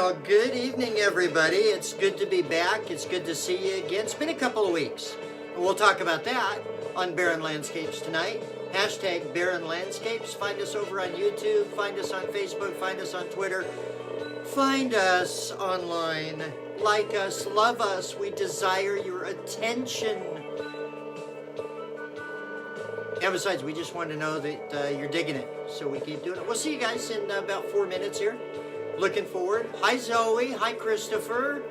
Well, good evening, everybody. It's good to be back. It's good to see you again. It's been a couple of weeks. We'll talk about that on Barron Landscapes tonight. Hashtag Barron Landscapes. Find us over on YouTube. Find us on Facebook. Find us on Twitter. Find us online. Like us. Love us. We desire your attention. And besides, we just want to know that you're digging it, so we keep doing it. We'll see you guys in about 4 minutes here. Looking forward. Hi, Zoe. Hi, Christopher.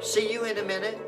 See you in a minute.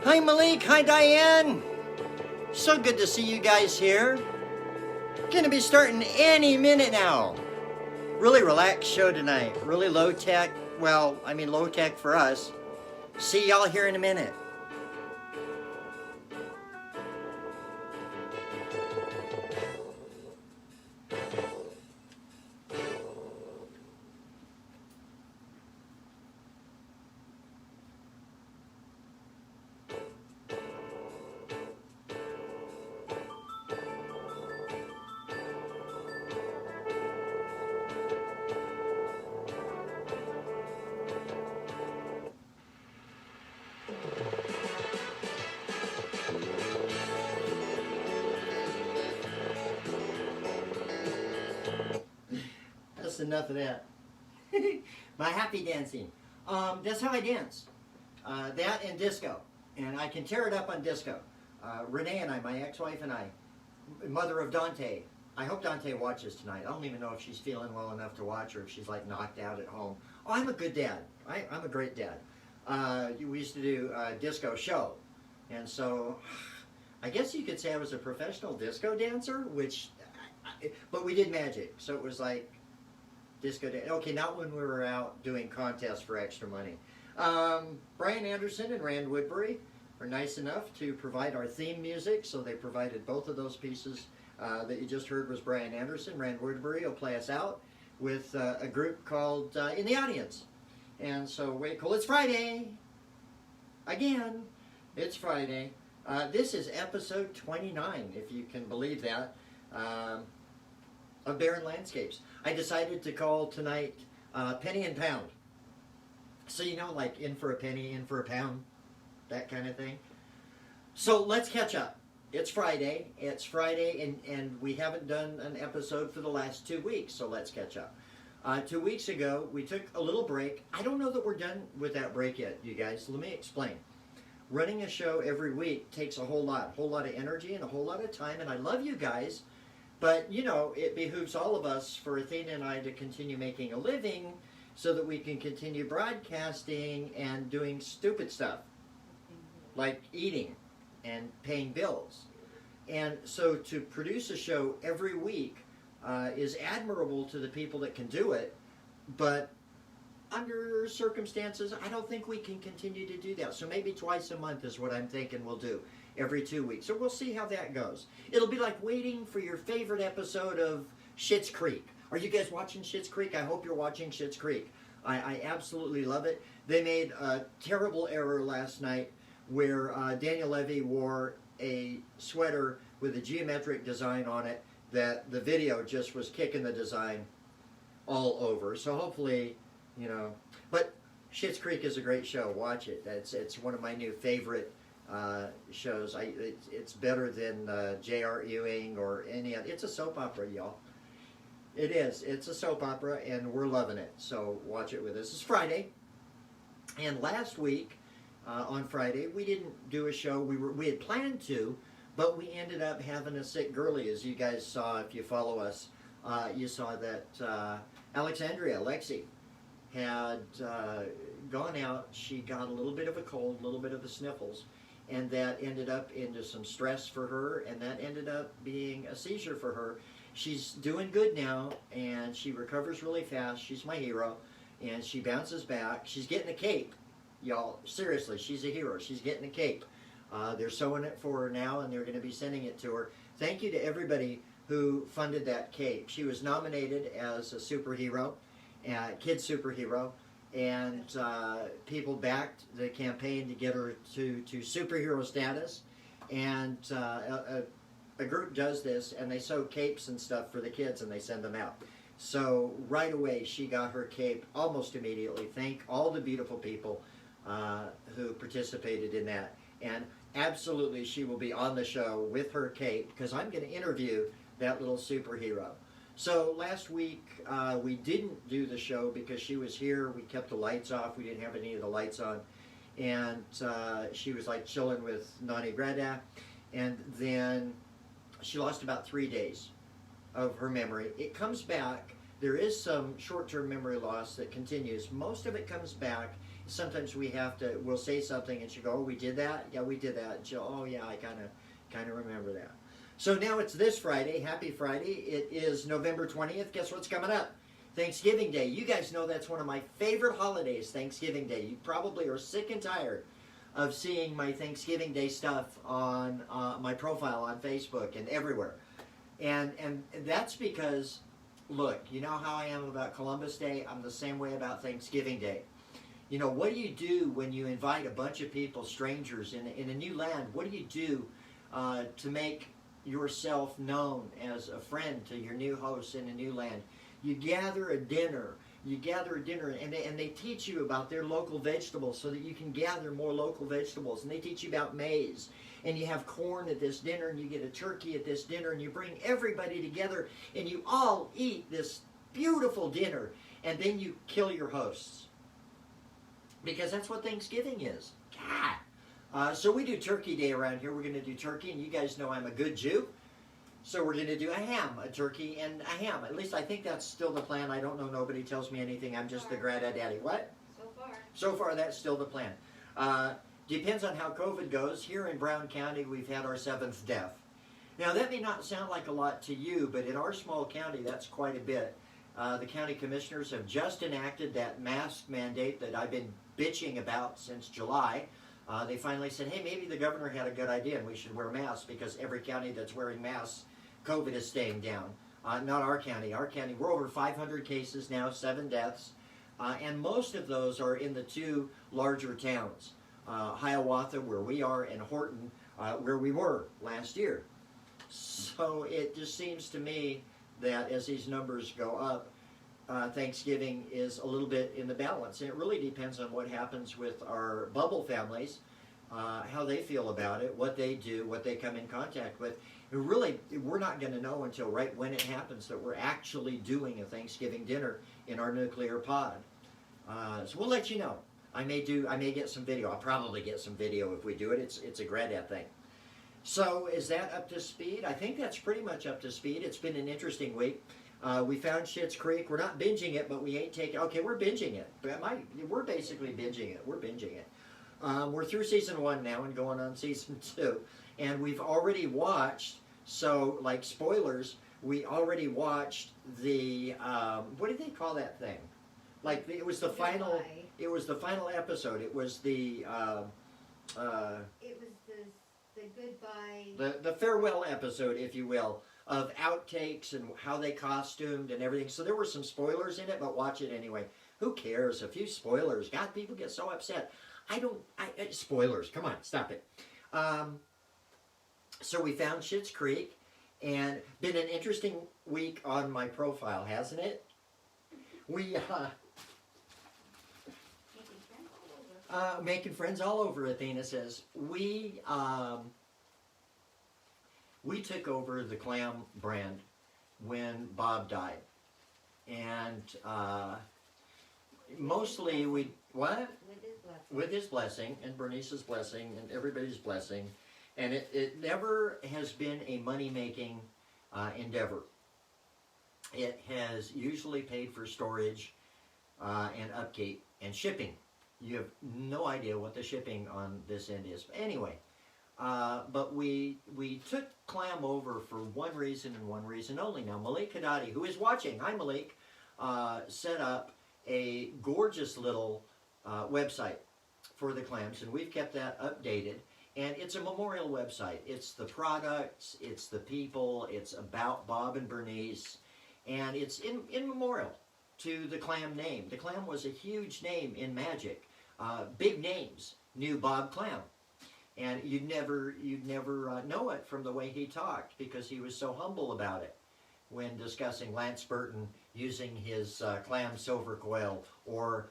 Hi, Malik. Hi, Diane. So good to see you guys here. Gonna be starting any minute now. Really relaxed show tonight. Really low tech. Well, I mean low tech for us. See y'all here in a minute. Enough of that. My happy dancing. That's how I dance. That and disco. And I can tear it up on disco. Renee and I, my ex-wife and I, mother of Dante. I hope Dante watches tonight. I don't even know if she's feeling well enough to watch or if she's like knocked out at home. Oh, I'm a good dad. I'm a great dad. We used to do a disco show. And so I guess you could say I was a professional disco dancer, but we did magic. So it was like disco day. Okay, not when we were out doing contests for extra money. Brian Anderson and Rand Woodbury are nice enough to provide our theme music, so they provided both of those pieces that you just heard was Brian Anderson. Rand Woodbury will play us out with a group called In the Audience. And so, way cool. It's Friday. Again, it's Friday. This is episode 29, if you can believe that. of Barron Landscapes. I decided to call tonight Penny and Pound. So, you know, like in for a penny, in for a pound, that kind of thing. So let's catch up. It's Friday. It's Friday, and we haven't done an episode for the last 2 weeks, so let's catch up. 2 weeks ago, we took a little break. I don't know that we're done with that break yet, you guys. Let me explain. Running a show every week takes a whole lot of energy and a whole lot of time, and I love you guys, but, you know, it behooves all of us, for Athena and I, to continue making a living so that we can continue broadcasting and doing stupid stuff, like eating and paying bills. And so to produce a show every week is admirable to the people that can do it, but under circumstances, I don't think we can continue to do that. So maybe twice a month is what I'm thinking we'll do, every 2 weeks. So we'll see how that goes. It'll be like waiting for your favorite episode of Schitt's Creek. Are you guys watching Schitt's Creek? I hope you're watching Schitt's Creek. I absolutely love it. They made a terrible error last night where Daniel Levy wore a sweater with a geometric design on it that the video just was kicking the design all over. So hopefully, you know, but Schitt's Creek is a great show. Watch it. It's one of my new favorite shows. It's better than J.R. Ewing or any other. It's a soap opera, y'all. It is. It's a soap opera, and we're loving it. So watch it with us. It's Friday, and last week on Friday we didn't do a show. We had planned to, but we ended up having a sick girlie, as you guys saw. If you follow us, you saw that Alexandria, Lexi, had gone out. She got a little bit of a cold, a little bit of the sniffles, and that ended up into some stress for her, and that ended up being a seizure for her. She's doing good now, and she recovers really fast. She's my hero, and she bounces back. She's getting a cape, y'all. Seriously, she's a hero. She's getting a cape. They're sewing it for her now, and they're going to be sending it to her. Thank you to everybody who funded that cape. She was nominated as a superhero, kid superhero, and people backed the campaign to get her to superhero status. And a group does this, and they sew capes and stuff for the kids, and they send them out. So right away, she got her cape almost immediately. Thank all the beautiful people who participated in that. And absolutely, she will be on the show with her cape, because I'm going to interview that little superhero. So last week, we didn't do the show because she was here. We kept the lights off. We didn't have any of the lights on. And she was like chilling with Nani Grada. And then she lost about 3 days of her memory. It comes back. There is some short-term memory loss that continues. Most of it comes back. Sometimes we'll say something and she'll go, oh, we did that? Yeah, we did that. And she'll, oh yeah, I kind of remember that. So now it's this Friday. Happy Friday. It is November 20th. Guess what's coming up? Thanksgiving Day. You guys know that's one of my favorite holidays, Thanksgiving Day. You probably are sick and tired of seeing my Thanksgiving Day stuff on my profile on Facebook and everywhere. And that's because, look, you know how I am about Columbus Day? I'm the same way about Thanksgiving Day. You know, what do you do when you invite a bunch of people, strangers, in a new land? What do you do to make yourself known as a friend to your new hosts in a new land? You gather a dinner. And they teach you about their local vegetables so that you can gather more local vegetables. And they teach you about maize. And you have corn at this dinner, and you get a turkey at this dinner, and you bring everybody together, and you all eat this beautiful dinner, and then you kill your hosts. Because that's what Thanksgiving is. God. So we do Turkey Day around here. We're going to do turkey, and you guys know I'm a good Jew. So we're going to do a turkey and a ham. At least I think that's still the plan. I don't know. Nobody tells me anything. I'm just the grandad daddy. What? So far, that's still the plan. Depends on how COVID goes. Here in Brown County, we've had our 7th death. Now, that may not sound like a lot to you, but in our small county, that's quite a bit. The county commissioners have just enacted that mask mandate that I've been bitching about since July. They finally said, hey, maybe the governor had a good idea and we should wear masks, because every county that's wearing masks, COVID is staying down. Not our county. Our county, we're over 500 cases now, 7 deaths, and most of those are in the 2 larger towns, Hiawatha, where we are, and Horton, where we were last year. So it just seems to me that as these numbers go up, Thanksgiving is a little bit in the balance. And it really depends on what happens with our bubble families, how they feel about it, what they do, what they come in contact with. And really, we're not going to know until right when it happens that we're actually doing a Thanksgiving dinner in our nuclear pod. So we'll let you know. I may get some video. I'll probably get some video if we do it. It's a granddad thing. So is that up to speed? I think that's pretty much up to speed. It's been an interesting week. We found Schitt's Creek. We're not binging it, but we ain't taking. Okay, we're binging it. We're basically binging it. We're binging it. We're through season 1 now and going on season 2, and we've already watched. So, like spoilers, we already watched the what do they call that thing? Like it was the final. It was the final episode. It was the. It was the goodbye. The farewell episode, if you will, of outtakes and how they costumed and everything. So there were some spoilers in it, but watch it anyway. Who cares? A few spoilers. God, people get so upset. Spoilers. Come on, stop it. So we found Schitt's Creek, and been an interesting week on my profile, hasn't it? We making friends all over. Athena says we took over the clam brand when Bob died, and mostly we what with his blessing and Bernice's blessing and everybody's blessing, and it never has been a money-making endeavor. It has usually paid for storage and upkeep and shipping. You have no idea what the shipping on this end is. But anyway, but we took clam over for one reason and one reason only. Now, Malik Haddadi, who is watching, hi Malik, set up a gorgeous little website for the clams, and we've kept that updated. And it's a memorial website. It's the products, it's the people, it's about Bob and Bernice, and it's in memorial to the clam name. The clam was a huge name in magic. Big names knew Bob Clam, and you'd never know it from the way he talked, because he was so humble about it when discussing Lance Burton using his clam silver coil, or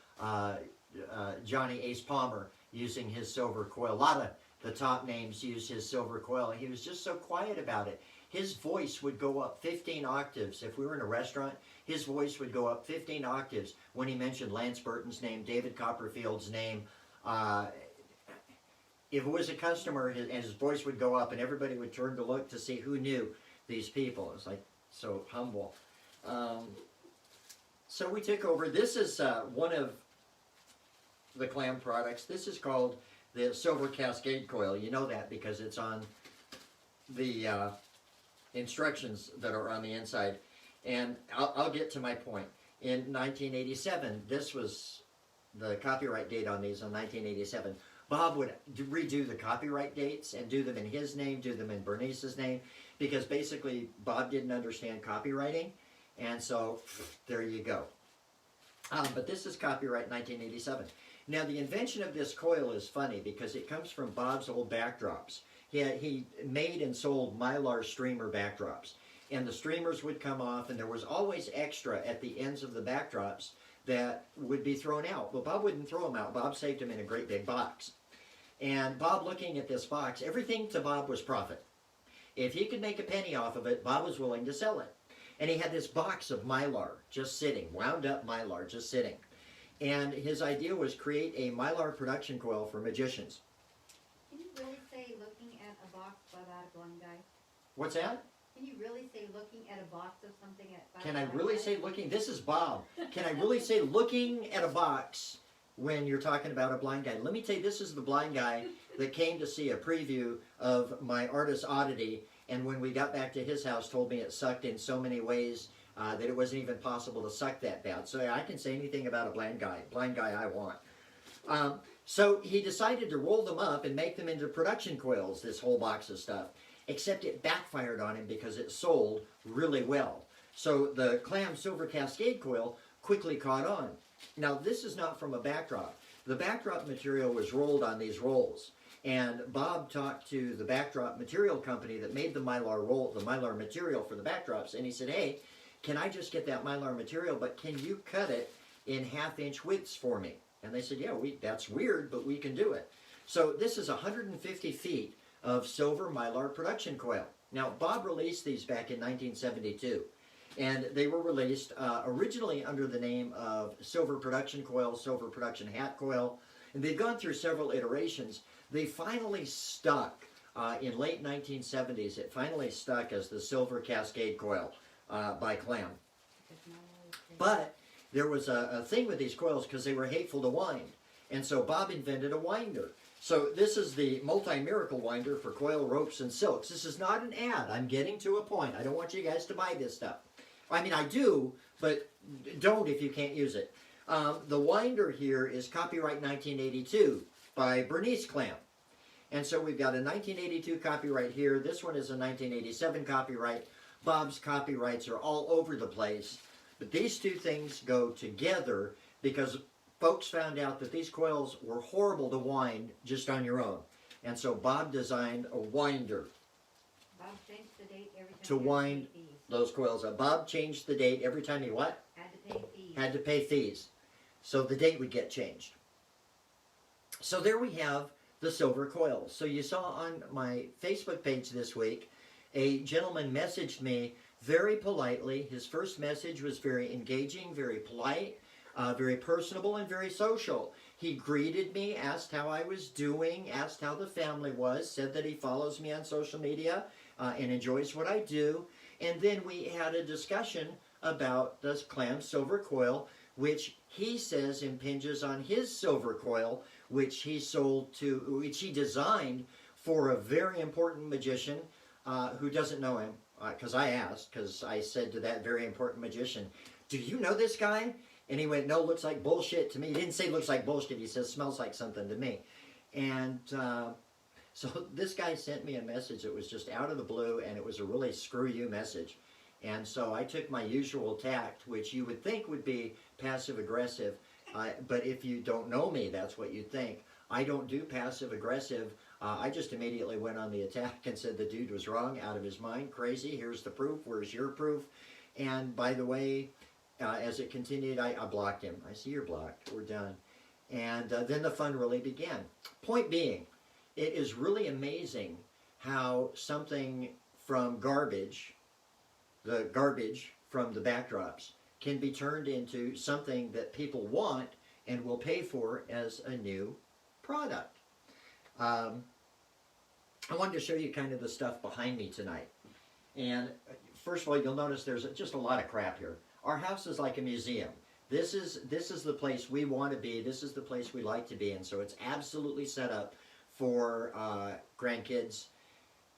Johnny Ace Palmer using his silver coil. A lot of the top names used his silver coil, and he was just so quiet about it. His voice would go up 15 octaves. If we were in a restaurant, his voice would go up 15 octaves when he mentioned Lance Burton's name, David Copperfield's name. If it was a customer, his voice would go up, and everybody would turn to look to see who knew these people. It's like so humble. So we took over. This is one of the clam products. This is called the Silver Cascade Coil. You know that because it's on the instructions that are on the inside. And I'll get to my point. In 1987, this was the copyright date on these, in 1987. Bob would redo the copyright dates and do them in his name, do them in Bernice's name, because basically Bob didn't understand copywriting, and so there you go. But this is copyright 1987. Now the invention of this coil is funny because it comes from Bob's old backdrops. He made and sold Mylar streamer backdrops, and the streamers would come off, and there was always extra at the ends of the backdrops that would be thrown out. Well, Bob wouldn't throw them out. Bob saved them in a great big box. And Bob, looking at this box, everything to Bob was profit. If he could make a penny off of it, Bob was willing to sell it. And he had this box of Mylar just sitting, wound up Mylar just sitting. And his idea was create a Mylar production coil for magicians. Can you really say looking at a box by that blind guy? What's that? Can you really say looking at a box of something by Can I really say looking? This is Bob. Can I really say looking at a box when you're talking about a blind guy? Let me tell you, this is the blind guy that came to see a preview of my Artist Oddity, and when we got back to his house told me it sucked in so many ways that it wasn't even possible to suck that bad. So I can say anything about a blind guy I want. So he decided to roll them up and make them into production coils, this whole box of stuff. Except it backfired on him because it sold really well. So the Clam Silver Cascade Coil quickly caught on. Now this is not from a backdrop. The backdrop material was rolled on these rolls. And Bob talked to the backdrop material company that made the Mylar roll, the Mylar material for the backdrops, and he said, hey, can I just get that Mylar material, but can you cut it in 1/2-inch widths for me? And they said, yeah, that's weird, but we can do it. So this is 150 feet of silver Mylar production coil. Now, Bob released these back in 1972, and they were released originally under the name of silver production coil, silver production hat coil, and they've gone through several iterations. They finally stuck in late 1970s. It finally stuck as the silver cascade coil by Clam. But there was a thing with these coils because they were hateful to wind, and so Bob invented a winder. So this is the multi-miracle winder for coil ropes and silks. This is not an ad. I'm getting to a point. I don't want you guys to buy this stuff. I mean, I do, but don't if you can't use it. The winder here is copyright 1982 by Bernice Clam. And so we've got a 1982 copyright here. This one is a 1987 copyright. Bob's copyrights are all over the place. But these two things go together because folks found out that these coils were horrible to wind just on your own. And so Bob designed a winder Bob changed the date every time to he had wind pay fees. those coils up. Bob changed the date every time he what? Had to pay fees. Had to pay fees. So the date would get changed. So there we have the silver coils. So you saw on my Facebook page this week, a gentleman messaged me very politely. His first message was very engaging, very polite, very personable, and very social. He greeted me, asked how I was doing, asked how the family was, said that he follows me on social media and enjoys what I do. And then we had a discussion about the Clam silver coil, which he says impinges on his silver coil, which he designed for a very important magician who doesn't know him. Because I asked, because I said to that very important magician, do you know this guy? And he went, no, looks like bullshit to me. He didn't say looks like bullshit. He says smells like something to me. And so this guy sent me a message that was just out of the blue, and it was a really screw you message. And so I took my usual tact, which you would think would be passive-aggressive, but if you don't know me, that's what you'd think. I don't do passive-aggressive. I just immediately went on the attack and said the dude was wrong, out of his mind, crazy. Here's the proof. Where's your proof? And by the way, as it continued, I blocked him. I see you're blocked. We're done. And then the fun really began. Point being, it is really amazing how something from garbage, the garbage from the backdrops, can be turned into something that people want and will pay for as a new product. I wanted to show you kind of the stuff behind me tonight. And first of all, you'll notice there's just a lot of crap here. Our house is like a museum. This is the place we want to be. This is the place we like to be in. So it's absolutely set up for grandkids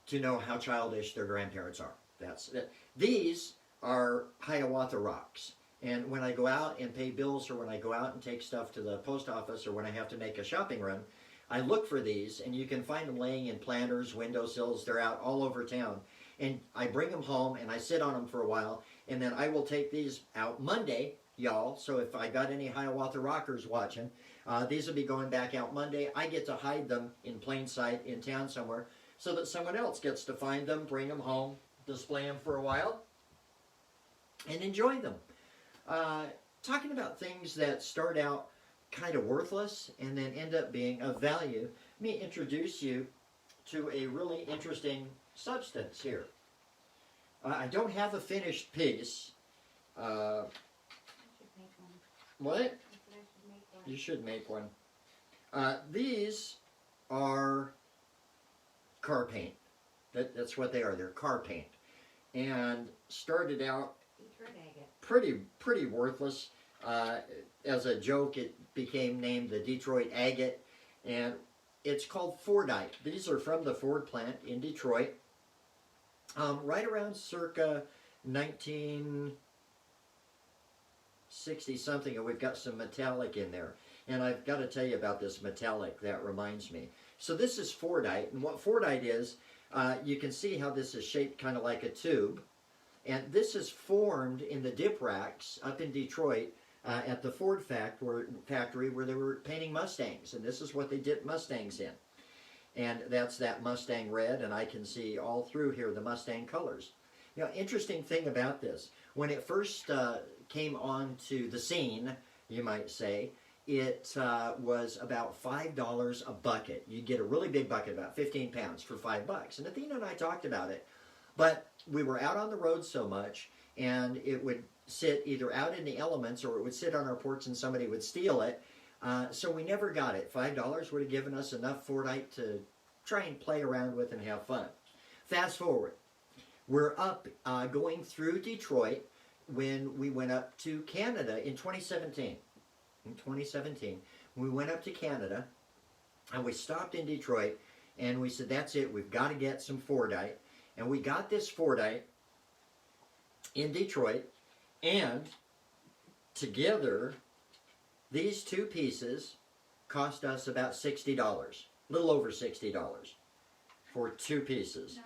to know how childish their grandparents are. That's it. These are Hiawatha rocks. And when I go out and pay bills, or when I go out and take stuff to the post office, or when I have to make a shopping run, I look for these, and you can find them laying in planters, windowsills. They're out all over town. And I bring them home, and I sit on them for a while, and then I will take these out Monday, y'all. So if I got any Hiawatha rockers watching, these will be going back out Monday. I get to hide them in plain sight in town somewhere so that someone else gets to find them, bring them home, display them for a while, and enjoy them. Talking about things that start out kind of worthless and then end up being of value, let me introduce you to a really interesting substance here. I don't have a finished piece. I should make one. What? I said I should make one. You should make one. These are car paint. That's what they are. They're car paint. And started out Detroit Agate. pretty worthless. As a joke, it became named the Detroit Agate, and it's called Fordite. These are from the Ford plant in Detroit, right around circa 1960 something, and we've got some metallic in there. And I've got to tell you about this metallic that reminds me. So this is Fordite, and what Fordite is, you can see how this is shaped kind of like a tube. And this is formed in the dip racks up in Detroit at the Ford factory where they were painting Mustangs. And this is what they dipped Mustangs in. And that's that Mustang red, and I can see all through here the Mustang colors. You know, interesting thing about this, when it first came onto the scene, you might say, it was about $5 a bucket. You'd get a really big bucket, about 15 pounds, for $5. And Athena and I talked about it, but we were out on the road so much, and it would sit either out in the elements or it would sit on our porch and somebody would steal it. So we never got it. $5 would have given us enough Fordite to try and play around with and have fun. Fast forward. We're up going through Detroit when we went up to Canada in 2017. In 2017, we went up to Canada and we stopped in Detroit and we said, that's it, we've got to get some Fordite. And we got this Fordite in Detroit, and together these two pieces cost us about $60, a little over $60 for two pieces. No,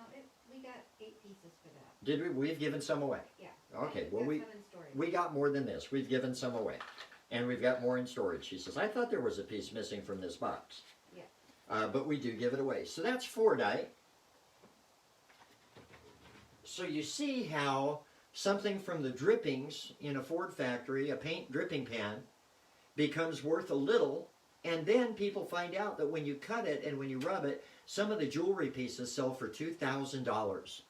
we got 8 pieces for that. Did we? We've given some away. Yeah. Okay, We well got some in storage. we got more than this. We've given some away. And we've got more in storage. She says, I thought there was a piece missing from this box. Yeah. But we do give it away. So that's Fordite. So you see how something from the drippings in a Ford factory, a paint dripping pan, becomes worth a little, and then people find out that when you cut it and when you rub it, some of the jewelry pieces sell for $2,000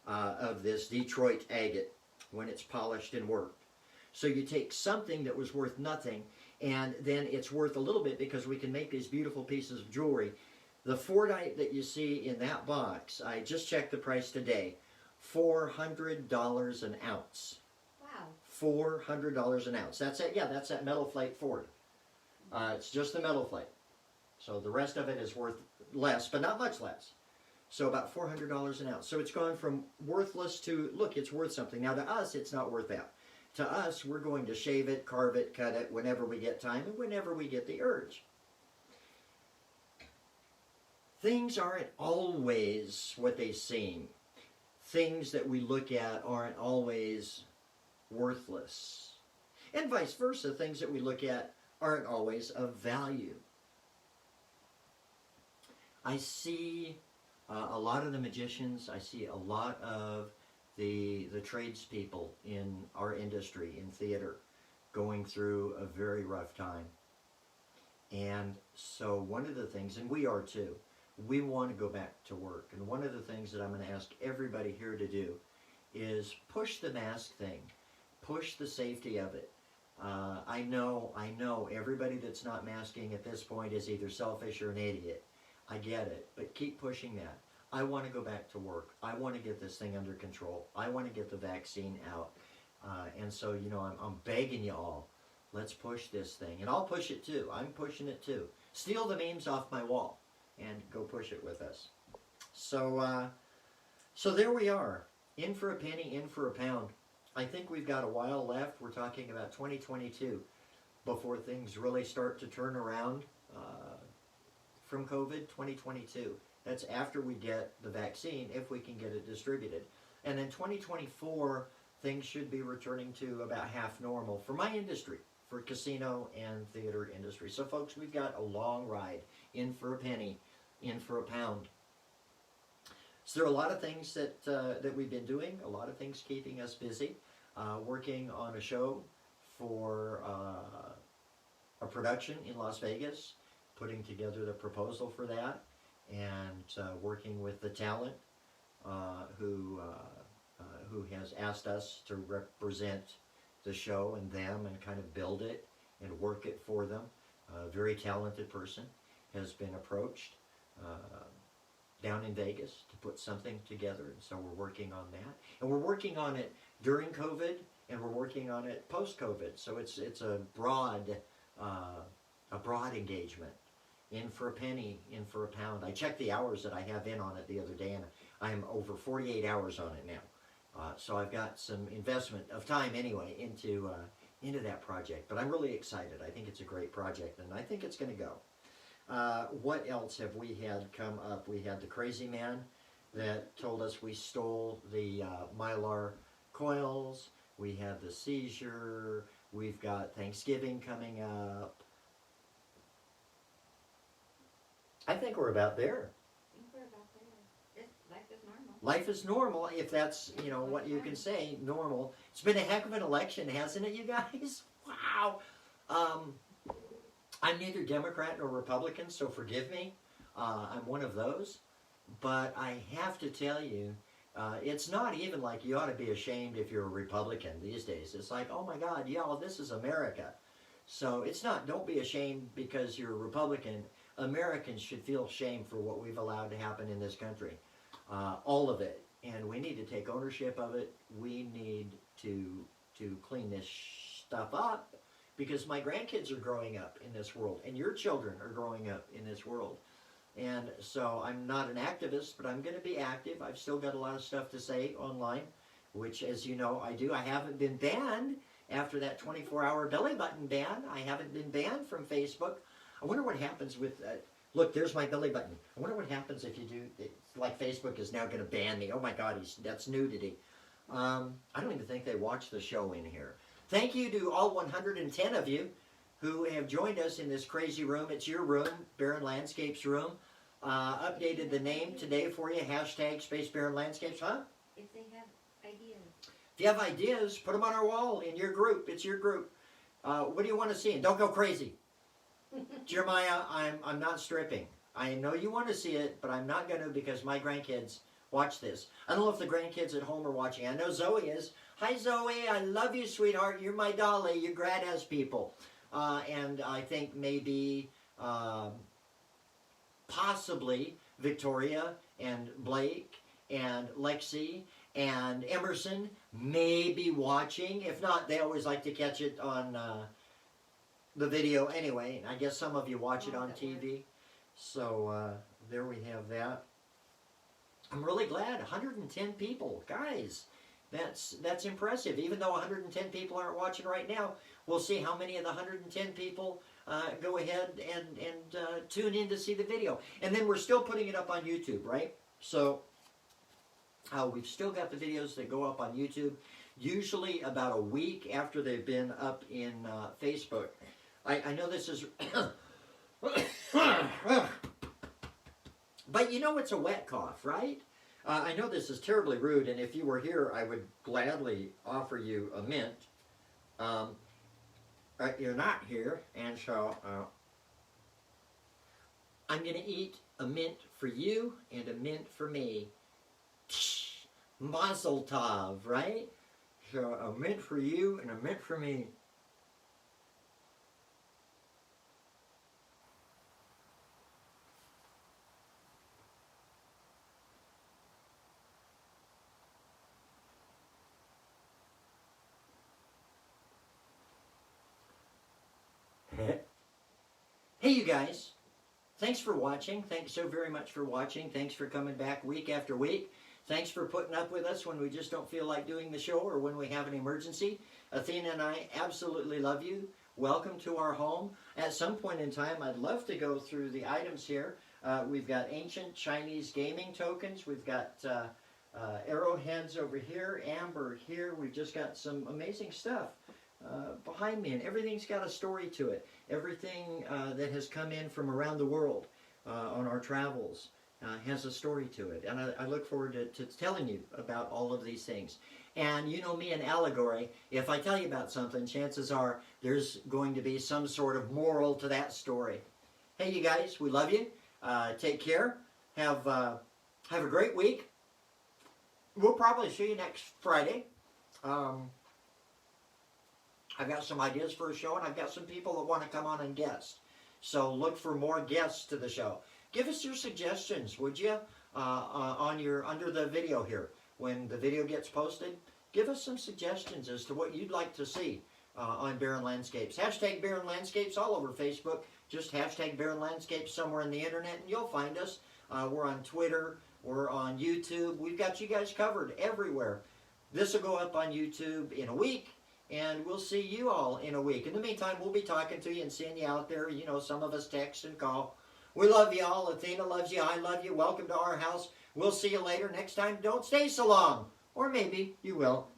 of this Detroit agate when it's polished and worked. So you take something that was worth nothing, and then it's worth a little bit because we can make these beautiful pieces of jewelry. The Fordite that you see in that box, I just checked the price today, $400 an ounce. Wow. $400 an ounce. That's it. Yeah, that's that metal flake Ford. It's just the metal flake. So the rest of it is worth less, but not much less. So about $400 an ounce. So it's gone from worthless to, look, it's worth something. Now to us, it's not worth that. To us, we're going to shave it, carve it, cut it whenever we get time and whenever we get the urge. Things aren't always what they seem. Things that we look at aren't always worthless. And vice versa, things that we look at aren't always of value. I see a lot of the magicians, I see a lot of the tradespeople in our industry, in theater, going through a very rough time. And so one of the things, and we are too, we want to go back to work. And one of the things that I'm going to ask everybody here to do is push the mask thing. Push the safety of it. I know everybody that's not masking at this point is either selfish or an idiot. I get it, but keep pushing that. I want to go back to work. I want to get this thing under control. I want to get the vaccine out. And so, you know, I'm begging you all, let's push this thing. And I'll push it too. I'm pushing it too. Steal the memes off my wall and go push it with us. So, so there we are. In for a penny, in for a pound. I think we've got a while left. We're talking about 2022 before things really start to turn around from COVID. 2022. That's after we get the vaccine, if we can get it distributed. And then 2024, things should be returning to about half normal for my industry, for casino and theater industry. So folks, we've got a long ride. In for a penny, in for a pound. So there are a lot of things that we've been doing, a lot of things keeping us busy. Working on a show for a production in Las Vegas, putting together the proposal for that, and working with the talent who has asked us to represent the show and them and kind of build it and work it for them. A very talented person has been approached down in Vegas to put something together, and so we're working on that. And we're working on it during COVID, and we're working on it post-COVID. So it's a broad engagement. In for a penny, in for a pound. I checked the hours that I have in on it the other day, and I am over 48 hours on it now. So I've got some investment of time anyway into that project. But I'm really excited. I think it's a great project, and I think it's going to go. What else have we had come up? We had the crazy man that told us we stole the Mylar coils. We had the seizure. We've got Thanksgiving coming up. I think we're about there. I think we're about there. Life is normal. Life is normal, if that's, you know, what you can say, normal. It's been a heck of an election, hasn't it, you guys? Wow. I'm neither Democrat nor Republican, so forgive me. I'm one of those. But I have to tell you, it's not even like you ought to be ashamed if you're a Republican these days. It's like, oh my God, yeah, well, this is America. So it's not, don't be ashamed because you're a Republican. Americans should feel shame for what we've allowed to happen in this country. All of it. And we need to take ownership of it. We need to clean this stuff up because my grandkids are growing up in this world and your children are growing up in this world. And so I'm not an activist, but I'm going to be active. I've still got a lot of stuff to say online, which, as you know, I do. I haven't been banned after that 24-hour belly button ban. I haven't been banned from Facebook. I wonder what happens with, look, there's my belly button. I wonder what happens if you do, it's like Facebook is now going to ban me. Oh my God, that's nudity. I don't even think they watch the show in here. Thank you to all 110 of you who have joined us in this crazy room. It's your room, Barron Landscapes room. Updated the name today for you, hashtag Space Barron Landscapes, huh? If they have ideas. If you have ideas, put them on our wall in your group. It's your group. What do you want to see? And don't go crazy. Jeremiah, I'm not stripping. I know you want to see it, but I'm not going to because my grandkids watch this. I don't know if the grandkids at home are watching. I know Zoe is. Hi, Zoe. I love you, sweetheart. You're my dolly. You're grad-ass people. And I think maybe possibly Victoria and Blake and Lexi and Emerson may be watching. If not, they always like to catch it on the video anyway. I guess some of you watch it on TV. So there we have that. I'm really glad. 110 people. Guys, that's impressive. Even though 110 people aren't watching right now, we'll see how many of the 110 people go ahead and tune in to see the video. And then we're still putting it up on YouTube, right? So we've still got the videos that go up on YouTube, usually about a week after they've been up in Facebook. I know this is... But you know it's a wet cough, right? I know this is terribly rude, and if you were here, I would gladly offer you a mint. But you're not here, and so I'm going to eat a mint for you and a mint for me. Mazel tov, right? So a mint for you and a mint for me. Hey you guys, thanks for watching. Thanks so very much for watching. Thanks for coming back week after week. Thanks for putting up with us when we just don't feel like doing the show or when we have an emergency. Athena and I absolutely love you. Welcome to our home. At some point in time, I'd love to go through the items here. We've got ancient Chinese gaming tokens. We've got arrowheads over here, amber here. We've just got some amazing stuff behind me, and everything's got a story to it. Everything that has come in from around the world on our travels has a story to it, and I look forward to telling you about all of these things. And you know me and allegory, if I tell you about something, chances are there's going to be some sort of moral to that story. Hey you guys, we love you. Take care. Have a great week. We'll probably see you next Friday. I've got some ideas for a show, and I've got some people that want to come on and guest. So look for more guests to the show. Give us your suggestions, would you? Under the video here. When the video gets posted, give us some suggestions as to what you'd like to see on Barron Landscapes. Hashtag Barron Landscapes all over Facebook. Just hashtag Barron Landscapes somewhere on the internet, and you'll find us. We're on Twitter. We're on YouTube. We've got you guys covered everywhere. This will go up on YouTube in a week. And we'll see you all in a week. In the meantime, we'll be talking to you and seeing you out there. You know, some of us text and call. We love you all. Athena loves you. I love you. Welcome to our house. We'll see you later. Next time, don't stay so long. Or maybe you will.